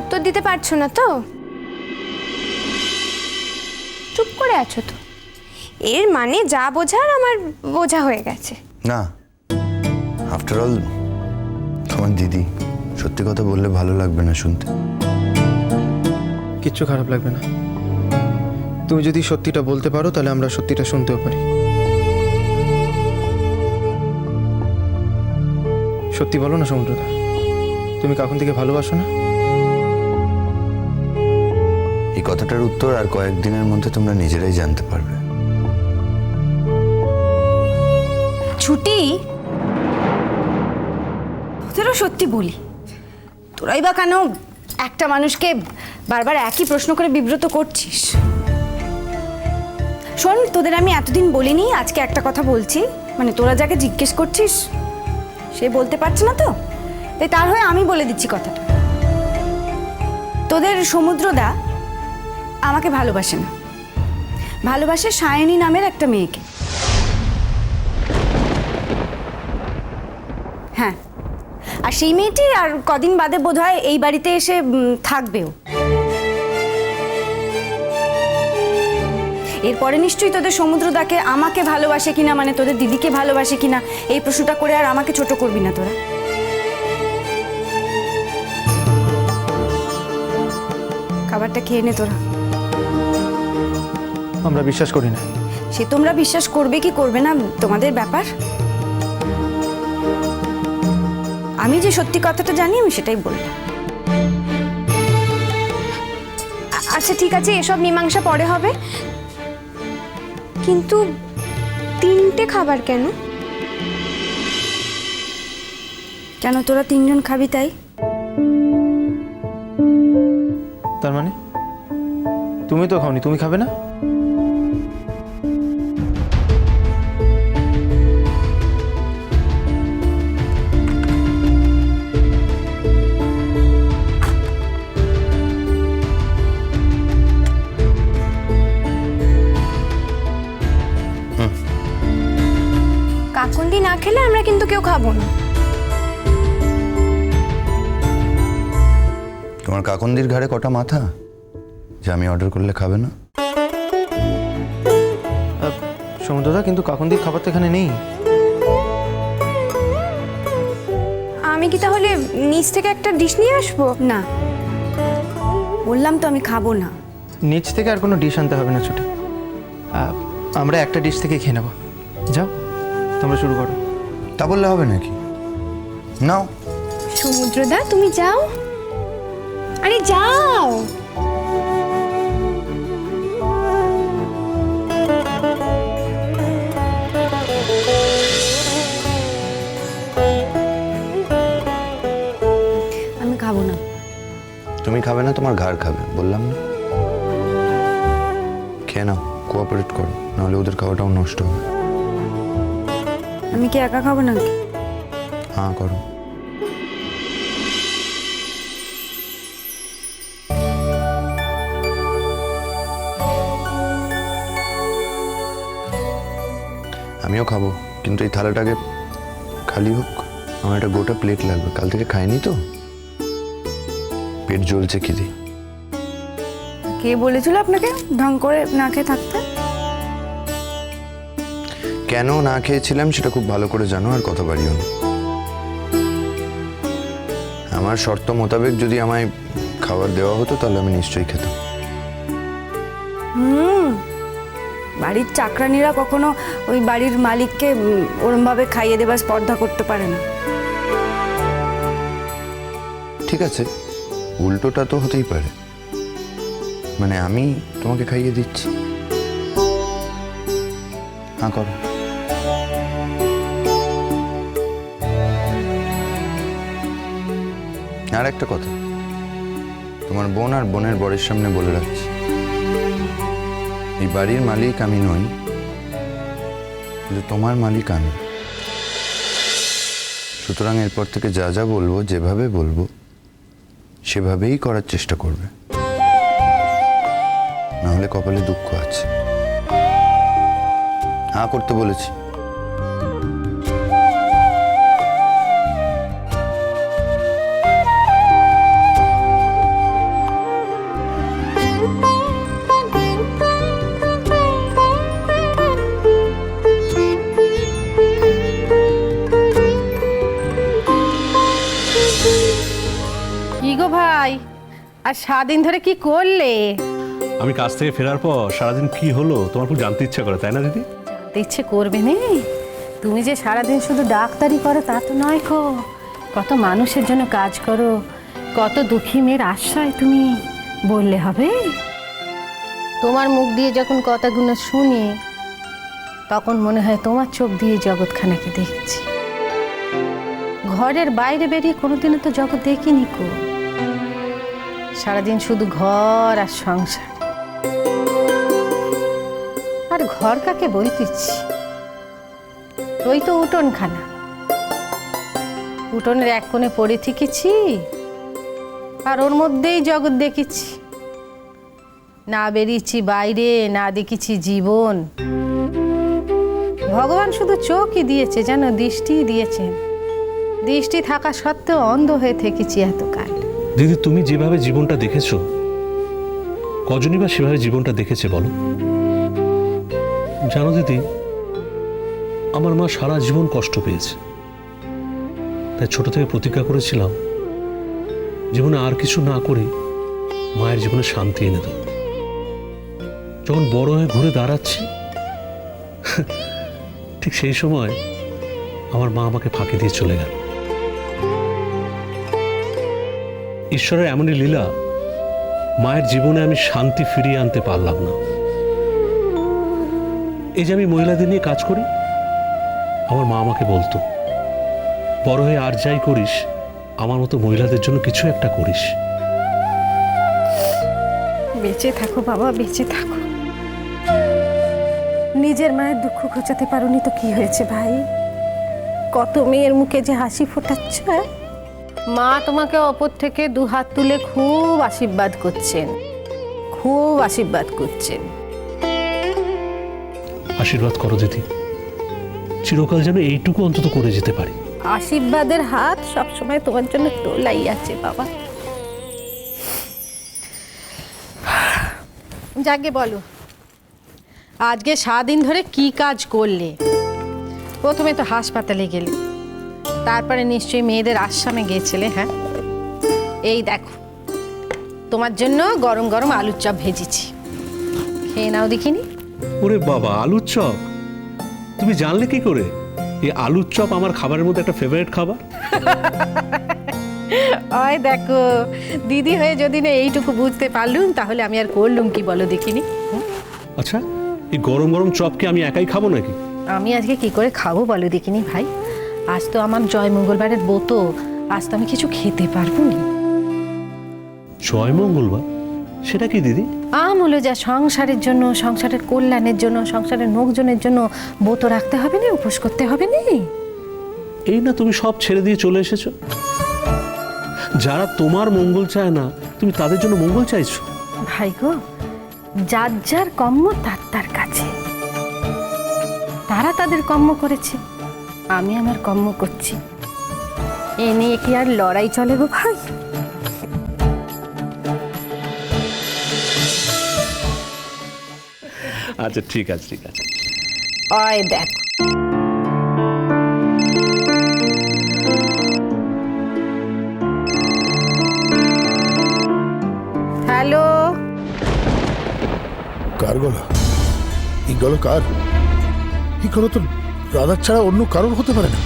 উত্তর দিতে পারছো না তো? চুপ করে আছো তো? এর মানে যা বোঝার আমার বোঝা হয়ে গেছে। না, আফটার অল তোমার দিদি, সত্যি কথা বললে ভালো লাগবে না শুনতে। কিচ্ছু খারাপ লাগবে না। তুমি যদি সত্যিটা বলতে পারো তাহলে আমরা সত্যিটা শুনতেও পারি। সত্যি বলো না সমুদ্রদা, তুমি কাকুন থেকে ভালোবাসো না? এই কথাটার উত্তর আর কয়েকদিনের মধ্যে তোমরা নিজেরাই জানতে পারবে। ছুটি, তোদেরও সত্যি বলি, তোরাই বা কেন একটা মানুষকে বারবার একই প্রশ্ন করে বিব্রত করছিস? শোন, তোদের আমি এতদিন বলিনি, আজকে একটা কথা বলছি। মানে তোরা যাকে জিজ্ঞেস করছিস সে বলতে পারছে না তো, তাই তার হয়ে আমি বলে দিচ্ছি কথাটা। তোদের সমুদ্রদা আমাকে ভালোবাসে না, ভালোবাসে সায়নী নামের একটা মেয়েকে। হ্যাঁ, আর সেই মেয়েটি আর কদিন বাদে বোধহয় এই বাড়িতে এসে থাকবেও। এরপরে নিশ্চয়ই তোদের সমুদ্রদাকে আমাকে ভালোবাসে কিনা, মানে তোদের দিদিকে ভালোবাসে কিনা, এই প্রশ্নটা করে আর আমাকে ছোট করবি না তোরা। খাবারটা খেয়ে নে তোরা। আমরা বিশ্বাস করি না। সে তোমরা বিশ্বাস করবে কি করবে না তোমাদের ব্যাপার। আমি যে সত্যি কথাটা জানি আমি সেটাই বললাম। আচ্ছা ঠিক আছে, এসব মীমাংসা পরে হবে, কিন্তু 3টে খাবার কেন? কেন তোরা 3জন খাবি তাই? তার মানে তুমি তো খাওনি, তুমি খাবে না? কাকুন্দি না খেলে আমরা কিন্তু কেউ খাবো না। তোমার কাকন্দির ঘাড়ে কটা মাথা যে আমি অর্ডার করলে খাবে না? সমুদ্রদা, কিন্তু কাকুন্দির খাবার তো এখানে নেই। আমি কি তাহলে নিচ থেকে একটা ডিশ নিয়ে আসবো? না, বললাম তো আমি খাবো না। নিচ থেকে আর কোনো ডিশ আনতে হবে না ছুটি, আমরা একটা ডিশ থেকে খেয়ে নেবো। যাও তোমরা শুরু করো। তা বললে হবে নাকি? নাও। সমুদ্রদা তুমি যাও, আরে যাও। আমি খাবো না। তুমি খাবে না, তোমার ঘাড় খাবে, বললাম না? খেয়ে নাও, কোঅপারেট করো, নাহলে ওদের খাওয়াটাও নষ্ট হবে। আমি কি একা খাবো নাকি? হ্যাঁ করো। আমিও খাবো, কিন্তু এই থালাটাকে খালি হোক, আমার একটা গোটা প্লেট লাগবে, কাল থেকে খাইনি তো, পেট জ্বলছে খিদে। কে বলেছিল আপনাকে ঢং করে না খেয়ে থাকতে? কেন না খেয়েছিলাম সেটা খুব ভালো করে জানো, আর কথা বাড়িও না। আমার শর্ত মোতাবেক যদি আমায় খাবার দেওয়া হতো তাহলে আমি নিশ্চয়ই খেতাম। বাড়ির চাকরানিরা কখনো ওই বাড়ির মালিককে ওরমভাবে খাইয়ে দেবার স্পর্ধা করতে পারে না। ঠিক আছে, উল্টোটা তো হতেই পারে, মানে আমি তোমাকে খাইয়ে দিচ্ছি। হ্যাঁ করো। আর একটা কথা, তোমার বোন আর বোনের বরের সামনে বলে রাখছি, এই বাড়ির মালিক আমি নই, কিন্তু তোমার মালিক আমি। সুতরাং এরপর থেকে যা যা বলবো, যেভাবে বলবো সেভাবেই করার চেষ্টা করবে, না হলে কপালে দুঃখ আছে। হ্যাঁ করতে বলেছি। ভাই, আর সারাদিন ধরে কি করলে? আমি কাজ থেকে ফেরার পর সারাদিন কি হলো তোমার খুব জানতে ইচ্ছা করে, তাই না দিদি? জানতে ইচ্ছে করবে নে? তুমি যে সারাদিন শুধু ডাক্তারি করো তা তো নয় খো, কত মানুষের জন্য কাজ করো, কত দুঃখী মেয়ের আশ্রয় তুমি, বললে হবে? তোমার মুখ দিয়ে যখন কথাগুলো শুনি তখন মনে হয় তোমার চোখ দিয়ে জগৎখানাকে দেখছি। ঘরের বাইরে বেরিয়ে কোনোদিনও তো জগৎ দেখিনি কো। সারাদিন শুধু ঘর আর সংসার। আর ঘর কাকে বলতেছি? ওই তো উঠোনখানা, উঠোনের এক কোণে পড়ে থেকেছি আর ওর মধ্যেই জগৎ দেখেছি। না বেরিয়েছি বাইরে, না দেখেছি জীবন। ভগবান শুধু চোখই দিয়েছে, যেন দৃষ্টি দিয়েছেন। দৃষ্টি থাকা সত্ত্বেও অন্ধ হয়ে থেকেছি এতকাল। দিদি, তুমি যেভাবে জীবনটা দেখেছো, কজনই বা সেভাবে জীবনটা দেখেছে বলো? জানো দিদি, আমার মা সারা জীবন কষ্ট পেয়েছে, তাই ছোট থেকে প্রতিজ্ঞা করেছিলাম জীবনে আর কিছু না করে মায়ের জীবনে শান্তি এনে দেব। যখন বড় হয়ে ঘুরে দাঁড়াচ্ছি ঠিক সেই সময় আমার মা আমাকে ফাঁকি দিয়ে চলে গেল। ঈশ্বরের এমনই লীলা, মায়ের জীবনে আমি শান্তি ফিরিয়ে আনতে পারলাম না। এই যে আমি মহিলাদের নিয়ে কাজ করি, আমার মা আমাকে বলতো, বড় হয়ে আর যাই করিস আমার মতো মহিলাদের জন্য কিছু একটা করিস। বেঁচে থাকো বাবা, বেঁচে থাকো। নিজের মায়ের দুঃখ ঘোচাতে পারোনি তো কি হয়েছে ভাই? কত মেয়ের মুখে যে হাসি ফোটাচ্ছ। মা তোমাকে অপর থেকে দু হাত তুলে খুব আশীর্বাদ করছেন, খুব আশীর্বাদ করছেন। আশীর্বাদ করো দিদি, চিরকাল যেন এইটুকু অন্তত করে যেতে পারি। আশীর্বাদের হাত সবসময় তোমার জন্য তোলাই আছে বাবা। যাকে বলো, আজকে সারাদিন ধরে কি কাজ করলে? প্রথমে তো হাসপাতালে গেলে, তারপরে নিশ্চয়ই মেয়েদের আশ্রমে গিয়েছিলে। হ্যাঁ, এই দেখো তোমার জন্য গরম গরম আলুর চপ ভেজেছি, খেয়ে নাও দেখিনি। ওরে বাবা, আলুর চপ! তুমি জানলে কি করে এই আলুর চপ আমার খাবারের মধ্যে একটা ফেভারিট খাবার? ওই দেখো, দিদি হয়ে যদি না এইটুকু বুঝতে পারলুম তাহলে আমি আর করলুম কি বলো দেখিনি? আচ্ছা, এই গরম গরম চপকে আমি একাই খাবো নাকি? আমি আজকে কি করে খাবো বলো দেখিনি ভাই? আজ তো আমার জয় মঙ্গলবারের ব্রত, আজ তো আমি কিছু খেতে পারবো না। জয় মঙ্গলবার? সেটা কি দিদি? আমূল যা সংসারের জন্য, সংসারের কল্যাণের জন্য, সংসারের লোকজনের জন্য ব্রত রাখতে হবে না, উপোস করতে হবে না। এই না তুমি সব ছেড়ে দিয়ে চলে এসেছো। যারা তোমার মঙ্গল চায় না, তুমি তাদের জন্য মঙ্গল চাইছো। ভাই গো, যার যার কর্ম তার তার কাছে, তারা তাদের কর্ম করেছে, আমি আমার কর্ম করছি। এ নিয়ে কি আর লড়াই চলে গো ভাই? আচ্ছা ঠিক আছে, ঠিক আছে। ওই দেখ, হ্যালো। কার গলা? এই গলা কার? এই গলা তো রাধার ছাড়া অন্য কারোর হতে পারে না।